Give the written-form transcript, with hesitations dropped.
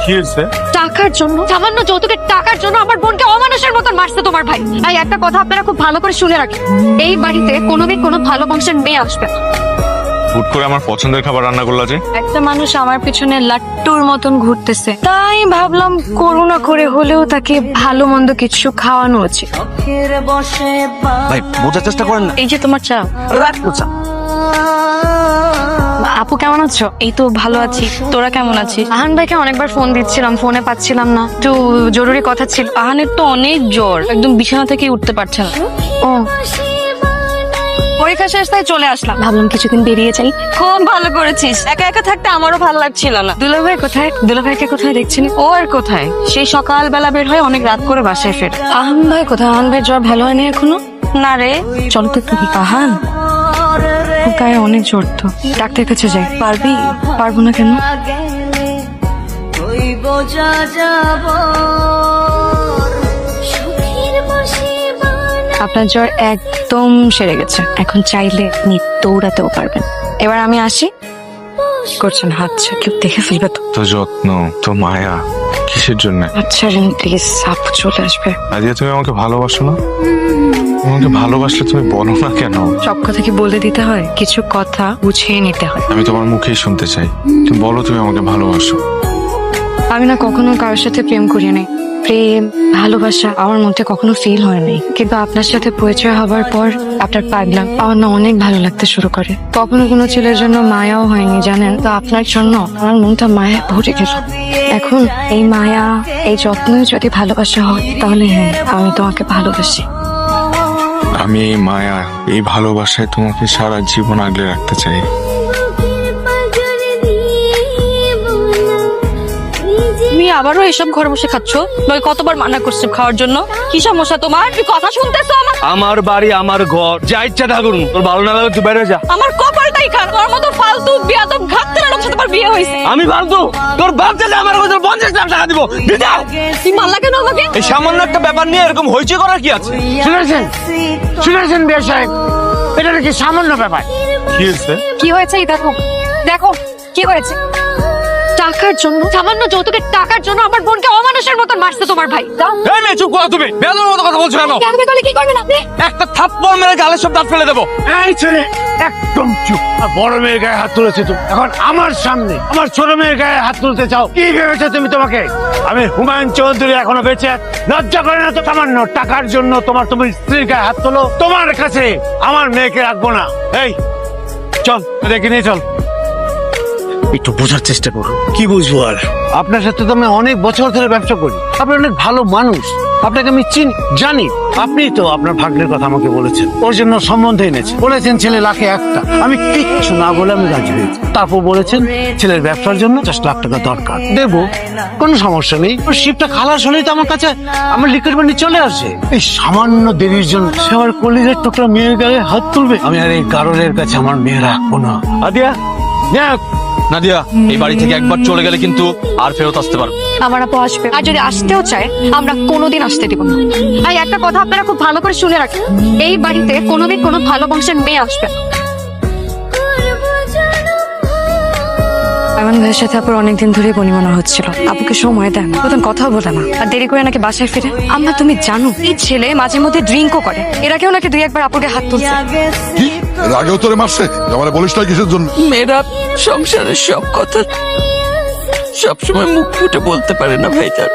কি হয়েছে? টাকার জন্য, সামান্য যৌতুকের টাকার জন্য আমার বোনকে অমানুষের মতন মারছে তোমার ভাই। তাই একটা কথা আপনারা খুব ভালো করে শুনে রাখেন, এই বাড়িতে কোনোদিন কোনো ভালো বংশের মেয়ে আসবে না। হুট করে আমার পছন্দের খাবার রান্না করলা যে? একটা মানুষ আমার পিছনে লাট্টুর মতন ঘুরতেছে, তাই ভাবলাম করুণা করে হলেও তাকে ভালো মন্দ কিছু খাওয়ানো উচিত। ভাই বোঝার চেষ্টা করেন না। এই যে তোমার চা। আপু কেমন আছো? এই তো ভালো আছি, তোরা কেমন আছিস? আহান ভাইকে অনেকবার ফোন দিচ্ছিলাম, ফোনে পাচ্ছিলাম না, একটু জরুরি কথা ছিল। আহানের তো অনেক জ্বর, একদম বিছানা থেকে উঠতে পারছে না। ও পরীক্ষা শেষ তাই চলে আসলাম, ভাবলাম কিছুদিন বেরিয়ে যাই। খুব ভালো করেছিস, একা একা থাকতে আমারও ভালো লাগছিল না। দুলাভাই কোথায়? দুলাভাইকে কোথায় দেখছি না। ও আর কোথায়, সেই সকালবেলা বের হয় অনেক রাত করে বাসায় ফের। আহান ভাই কোথায়? আহান ভাই জ্বর ভালো হয়নি এখনো? না রে, চলো তো একটু। আহান গায়ে অনেক জ্বর তো, ডাক্তার কাছে যাই। পারবি? পারবো না কেন? আপনার জ্বর একদম সেরে গেছে, এখন চাইলে আপনি দৌড়াতেও পারবেন। এবার আমি আসি। করছেন হাতটা, কেউ দেখে ফেলবে তো। তো যত্ন, তো মায়া, কিসের জন্য? আচ্ছা প্লিজ, সাপ চলে আসবে। আদিয়া তুমি আমাকে ভালোবাসো না? আমাকে ভালোবাসলে তুমি বলো না কেন? সব কথা কি বলে দিতে হয়? কিছু কথা বুঝিয়ে নিতে হয়। আমি তোমার মুখেই শুনতে চাই, তুমি বলো তুমি আমাকে ভালোবাসো। আমি না কখনো কারোর সাথে প্রেম করি নাই। প্রেম ভালোবাসা আমার মধ্যে কখনো ফিল হয় নাই, কিন্তু আপনার সাথে পরিচয় হবার পর আপনার পাগলাম আমার না অনেক ভালো লাগতে শুরু করে। কখনো কোনো ছেলের জন্য মায়াও হয়নি জানেন, তো আপনার জন্য আমার মনটা মায়া ভরে গেল। এখন এই মায়া, এই যত্নই যদি ভালোবাসা হয়, তাহলে হ্যাঁ, আমি তোমাকে ভালোবাসি। আমি এই মায়া, এই ভালোবাসায় তোমাকে সারা জীবন আগলে রাখতে চাই। তুমি আবারও এসব ঘরে বসে খাচ্ছ? নয় কতবার মানা করছে খাওয়ার জন্য? কি সমস্যা তোমার? তুমি কথা শুনতেছো আমার? আমার বাড়ি আমার ঘর, যা ইচ্ছা তা করুন। তোর ভালো না লাগে তুই বাইরে যা। আমার কপালটাই খারাপ, তোর মতো ফালতু বিয়াদব ঘাটতেরা লোকের সাথে আমার বিয়ে হয়েছে। আমি ফালতু? তোর বাপ চাইলে আমার কাছে 50 লাখ টাকা দিব, দিতে। তুই মারলা কেন আমাকে? এই সামান্য একটা ব্যাপার নিয়ে এরকম হইচই করার কি আছে? শুনেছেন বিয়ে সাহেব, এটা নাকি সামান্য ব্যাপার। কি হয়েছে? কি হয়েছে? এই দেখো, দেখো কি হয়েছে। টাকার জন্য, সামান্য যৌতুকের টাকার জন্য আমার বোনকে অমানুষের মতন মারছে তোমার ভাই। এই মেয়ে চুপ করো তুমি, বেয়াদবের মতো কথা বলছো কেন? আপনি বলে কি করবেন আপনি? একটা থাপ্পড় মেরে গালে সব দাঁত ফেলে দেবো। এই ছেলে একদম চুপ। আর বড় মেয়ের গায়ে হাত তুলেছে তুমি, এখন আমার সামনে আমার ছোট মেয়ের গায়ে হাত তুলতে চাও? কি ভেবেছো তুমি? তোমাকে আমি হুমায়ুন চৌধুরী এখনো বেঁচে আছি, লজ্জা করে না তো? সামান্য টাকার জন্য তোমার স্ত্রীর গায়ে হাত তোলো? তোমার কাছে আমার মেয়েকে রাখবো না। এই চল, রেখে নিয়ে চল। একটু বোঝার চেষ্টা করুন। কি বুঝবো আর? আপনার সাথে তো আমি অনেক বছর ধরে ব্যবসা করি, আপনি অনেক ভালো মানুষ, আপনাকে আমি চিনি, জানি। আপনি তো আপনার ভাগ্নের কথা আমাকে বলেছেন, ওর জন্য সম্বন্ধ এনেছেন, বলেছেন ছেলে লাখে একটা। আমি কিচ্ছু না বলে আমি রাজি হয়েছি। তারপর বলেছেন ছেলের ব্যবসার জন্য 10 লাখ টাকা দরকার, দেবো, কোনো সমস্যা নেই। ওর শিপটা খালাস হলেই তো আমার কাছে আমার লিকুইড মানি চলে আসে। এই সামান্য দেরির জন্য সে আমার কলিজের টুকরা মেয়ের গায়ে হাত তুলবে? আমি আর এই কারোরের কাছে আমার মেয়ে রাখবো না। আদিয়া, যাক। নাদিয়া, এই বাড়ি থেকে একবার চলে গেলে কিন্তু আর ফেরত আসতে পারবে। আমার আপু আসবে, আর যদি আসতেও চায় আমরা কোনোদিন আসতে দিব না। আর একটা কথা আপনারা খুব ভালো করে শুনে রাখেন, এই বাড়িতে কোনোদিন কোনো ভালো বংশের মেয়ে আসবে না। আমান ভাইয়ের সাথে আপুর অনেকদিন ধরে বনিমনা হচ্ছিল, আপুকে সময় দেন, প্রথম কথাও বলে না, আর দেরি করে নাকি বাসায় ফিরে। আম্মা তুমি জানো এই ছেলে মাঝে মধ্যে ড্রিঙ্কও করে, এর আগেও নাকি 2-1 বার আপুকে হাত তুলছে। কি এর আগেও তোরে মারছে? আমার বলিস না কিসের জন্য? মেয়েরা সংসারের সব কথা সবসময় মুখ ফুটে বলতে পারে না ভাইজান।